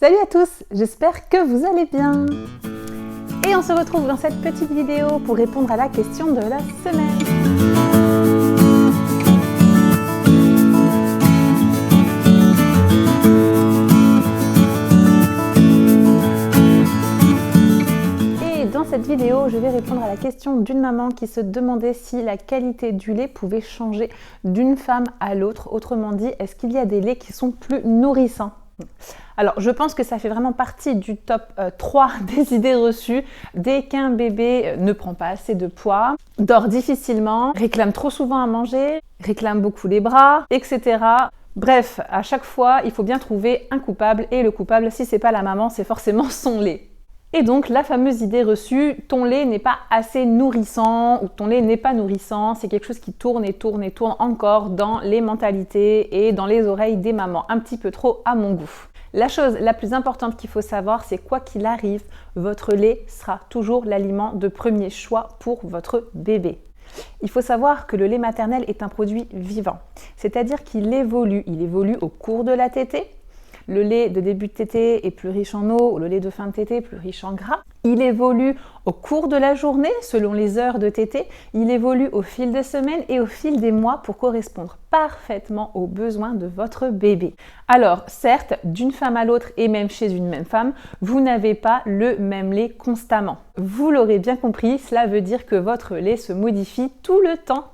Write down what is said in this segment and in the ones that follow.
Salut à tous, j'espère que vous allez bien. Et on se retrouve dans cette petite vidéo pour répondre à la question de la semaine. Et dans cette vidéo, je vais répondre à la question d'une maman qui se demandait si la qualité du lait pouvait changer d'une femme à l'autre. Autrement dit, est-ce qu'il y a des laits qui sont plus nourrissants ? Alors, je pense que ça fait vraiment partie du top 3 des idées reçues. Dès qu'un bébé ne prend pas assez de poids, dort difficilement, réclame trop souvent à manger, réclame beaucoup les bras, etc. Bref, à chaque fois, il faut bien trouver un coupable. Et le coupable, si c'est pas la maman, c'est forcément son lait. Et donc, la fameuse idée reçue, ton lait n'est pas assez nourrissant ou ton lait n'est pas nourrissant, c'est quelque chose qui tourne et tourne et tourne encore dans les mentalités et dans les oreilles des mamans, un petit peu trop à mon goût. La chose la plus importante qu'il faut savoir, c'est quoi qu'il arrive, votre lait sera toujours l'aliment de premier choix pour votre bébé. Il faut savoir que le lait maternel est un produit vivant, c'est-à-dire qu'il évolue. Il évolue au cours de la tétée. Le lait de début de tétée est plus riche en eau, le lait de fin de tétée est plus riche en gras. Il évolue au cours de la journée, selon les heures de tétée. Il évolue au fil des semaines et au fil des mois pour correspondre parfaitement aux besoins de votre bébé. Alors, certes, d'une femme à l'autre et même chez une même femme, vous n'avez pas le même lait constamment. Vous l'aurez bien compris, cela veut dire que votre lait se modifie tout le temps.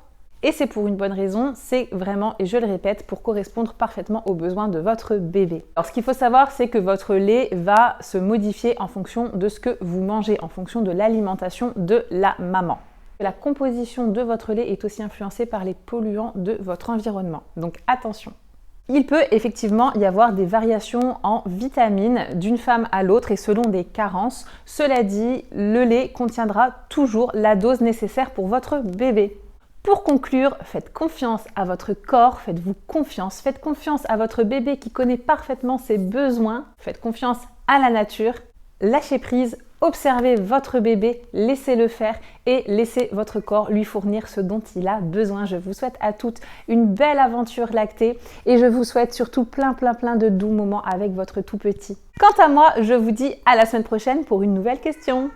Et c'est pour une bonne raison, c'est vraiment, et je le répète, pour correspondre parfaitement aux besoins de votre bébé. Alors ce qu'il faut savoir, c'est que votre lait va se modifier en fonction de ce que vous mangez, en fonction de l'alimentation de la maman. La composition de votre lait est aussi influencée par les polluants de votre environnement. Donc attention. Il peut effectivement y avoir des variations en vitamines d'une femme à l'autre et selon des carences. Cela dit, le lait contiendra toujours la dose nécessaire pour votre bébé. Pour conclure, faites confiance à votre corps, faites-vous confiance, faites confiance à votre bébé qui connaît parfaitement ses besoins, faites confiance à la nature, lâchez prise, observez votre bébé, laissez-le faire et laissez votre corps lui fournir ce dont il a besoin. Je vous souhaite à toutes une belle aventure lactée et je vous souhaite surtout plein de doux moments avec votre tout petit. Quant à moi, je vous dis à la semaine prochaine pour une nouvelle question.